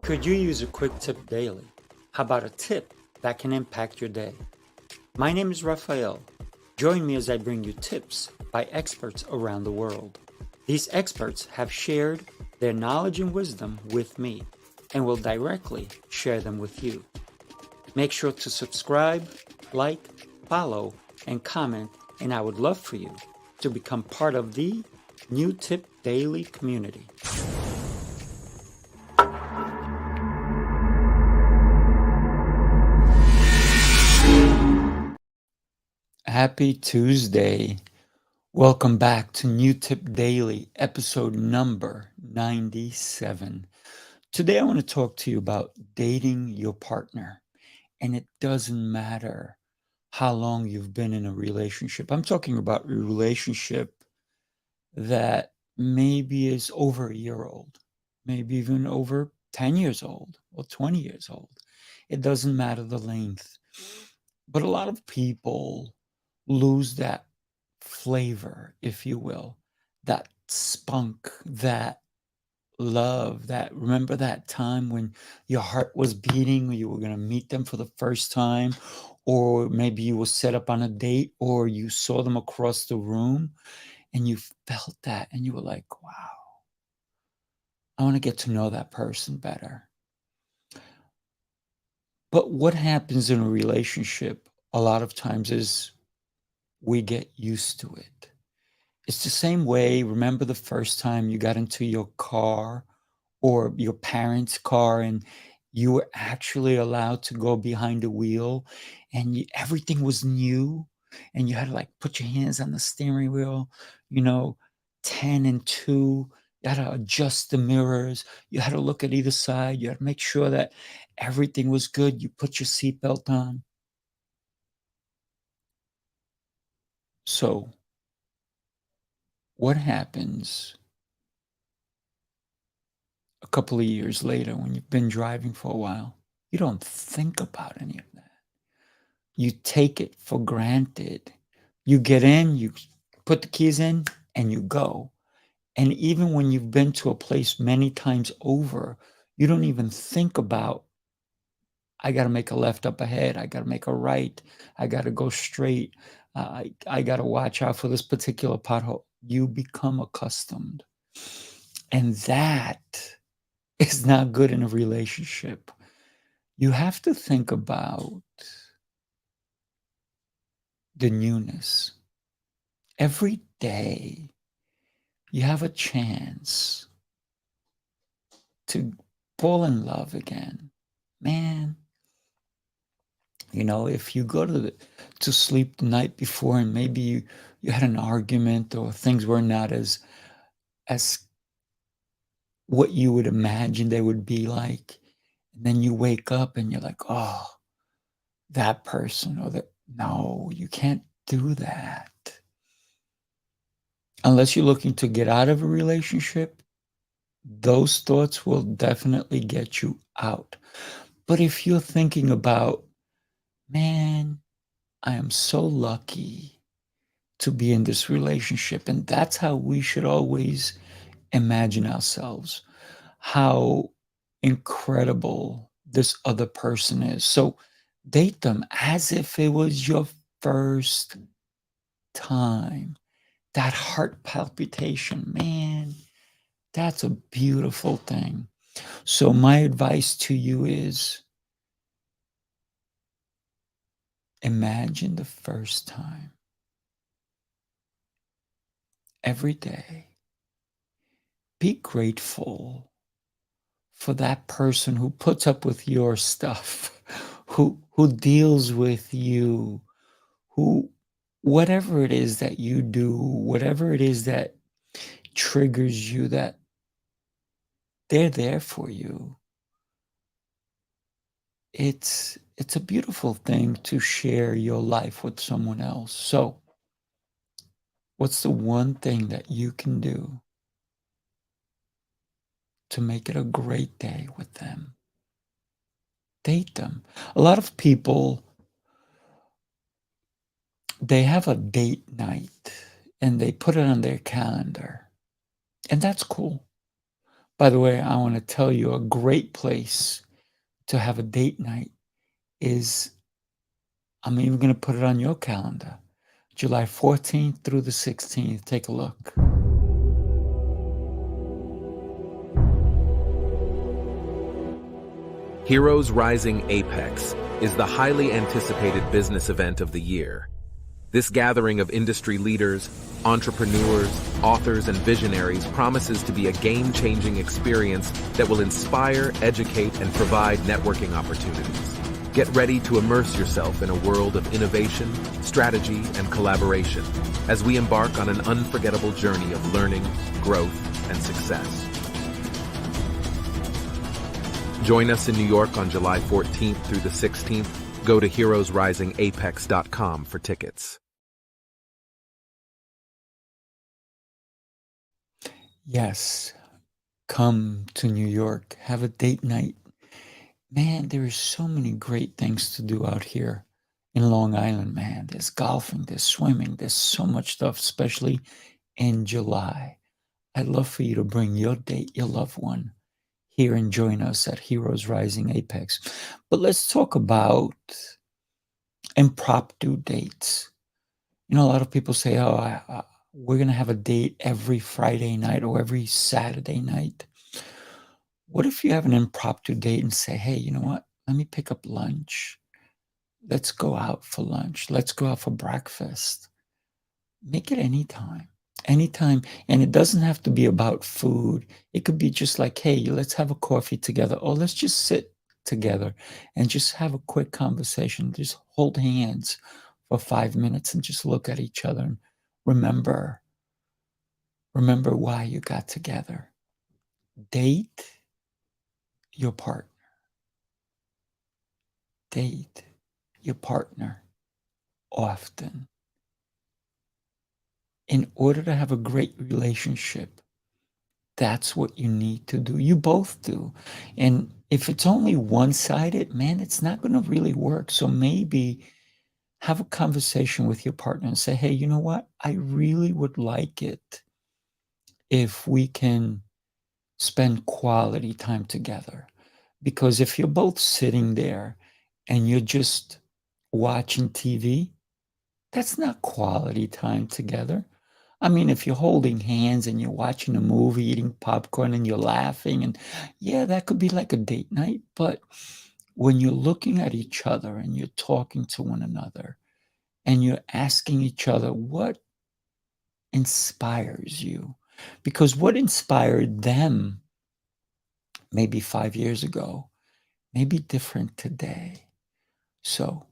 Could you use a quick tip daily? How about a tip that can impact your day? My name is Raphael. Join me as I bring you tips by experts around the world. These experts have shared their knowledge and wisdom with me and will directly share them with you. Make sure to subscribe, like, follow, and comment, and I would love for you to become part of the New Tip Daily community. Happy Tuesday. Welcome back to New Tip Daily, episode number 97. Today I want to talk to you about dating your partner. And it doesn't matter how long you've been in a relationship. I'm talking about a relationship that maybe is over a year old, maybe even over 10 years old or 20 years old. It doesn't matter the length. But a lot of people lose that flavor, if you will, that spunk, that love, that remember that time when your heart was beating, you were going to meet them for the first time, or maybe you were set up on a date, or you saw them across the room and you felt that and you were like, wow, I want to get to know that person better. But what happens in a relationship a lot of times is we get used to it. It's the same way, remember the first time you got into your car or your parents' car and you were actually allowed to go behind the wheel and everything was new and you had to like put your hands on the steering wheel, 10 and 2. You had to adjust the mirrors. You had to look at either side. You had to make sure that everything was good. You put your seatbelt on. So what happens a couple of years later when you've been driving for a while? You don't think about any of that. You take it for granted. You get in, you put the keys in, and you go. And even when you've been to a place many times over, you don't even think about, I got to make a left up ahead. I got to make a right. I got to go straight. I got to watch out for this particular pothole. You become accustomed. And that is not good in a relationship. You have to think about the newness. Every day you have a chance to fall in love again. Man, if you go to sleep the night before and maybe you had an argument or things were not as what you would imagine they would be like, and then you wake up and you're like, oh, that person or that. No, you can't do that. Unless you're looking to get out of a relationship, those thoughts will definitely get you out. But if you're thinking about, man, I am so lucky to be in this relationship, and that's how we should always imagine ourselves, how incredible this other person is. So date them as if it was your first time. That heart palpitation, man, that's a beautiful thing. So my advice to you is imagine the first time every day. Be grateful for that person who puts up with your stuff, who deals with you, who whatever it is that you do, whatever it is that triggers you, that they're there for you. It's a beautiful thing to share your life with someone else. So, what's the one thing that you can do to make it a great day with them? Date them. A lot of people, they have a date night and they put it on their calendar. And that's cool. By the way, I want to tell you a great place to have a date night is, I'm even going to put it on your calendar, July 14th through the 16th. Take a look. Heroes Rising Apex is the highly anticipated business event of the year. This gathering of industry leaders, entrepreneurs, authors, and visionaries promises to be a game-changing experience that will inspire, educate, and provide networking opportunities. Get ready to immerse yourself in a world of innovation, strategy, and collaboration as we embark on an unforgettable journey of learning, growth, and success. Join us in New York on July 14th through the 16th. Go to heroesrisingapex.com for tickets. Yes, come to New York, have a date night. Man, there are so many great things to do out here in Long Island, man. There's golfing, there's swimming, there's so much stuff, especially in July. I'd love for you to bring your date, your loved one, here and join us at Heroes Rising Apex. But let's talk about impromptu dates. A lot of people say, oh, we're going to have a date every Friday night or every Saturday night. What if you have an impromptu date and say, hey, you know what? Let me pick up lunch. Let's go out for lunch. Let's go out for breakfast. Make it anytime. Anytime. And it doesn't have to be about food. It could be just like, hey, let's have a coffee together, or let's just sit together and just have a quick conversation. Just hold hands for 5 minutes and just look at each other and remember why you got together. Date your partner. Date your partner often. In order to have a great relationship, that's what you need to do. You both do. And if it's only one-sided, man, it's not going to really work. So maybe have a conversation with your partner and say, hey, you know what? I really would like it if we can spend quality time together. Because if you're both sitting there and you're just watching TV, that's not quality time together. I mean, if you're holding hands and you're watching a movie, eating popcorn, and you're laughing, and yeah, that could be like a date night. But when you're looking at each other and you're talking to one another and you're asking each other what inspires you, because what inspired them maybe 5 years ago may be different today. So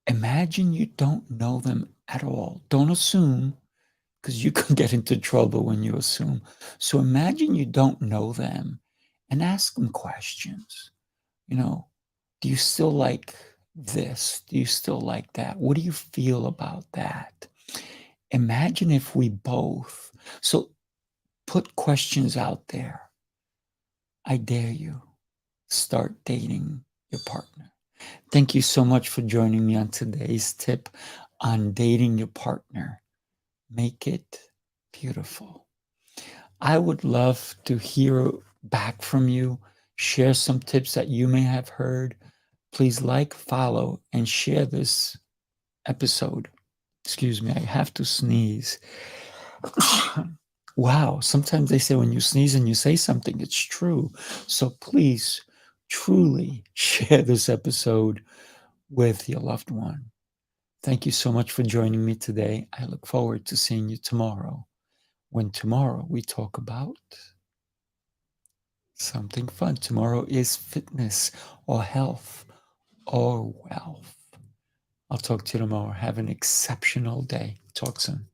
imagine you don't know them at all. Don't assume, because you could get into trouble when you assume. So imagine you don't know them and ask them questions. Do you still like this? Do you still like that? What do you feel about that? Imagine if we both, so put questions out there. I dare you, start dating your partner. Thank you so much for joining me on today's tip on dating your partner. Make it beautiful. I would love to hear back from you. Share some tips that you may have heard. Please like, follow, and share this episode. Excuse me, I have to sneeze. Wow, sometimes they say when you sneeze and you say something, it's true. So please, truly share this episode with your loved one. Thank you so much for joining me today. I look forward to seeing you tomorrow, when tomorrow we talk about something fun. Tomorrow is fitness or health or wealth. I'll talk to you tomorrow. Have an exceptional day. Talk soon.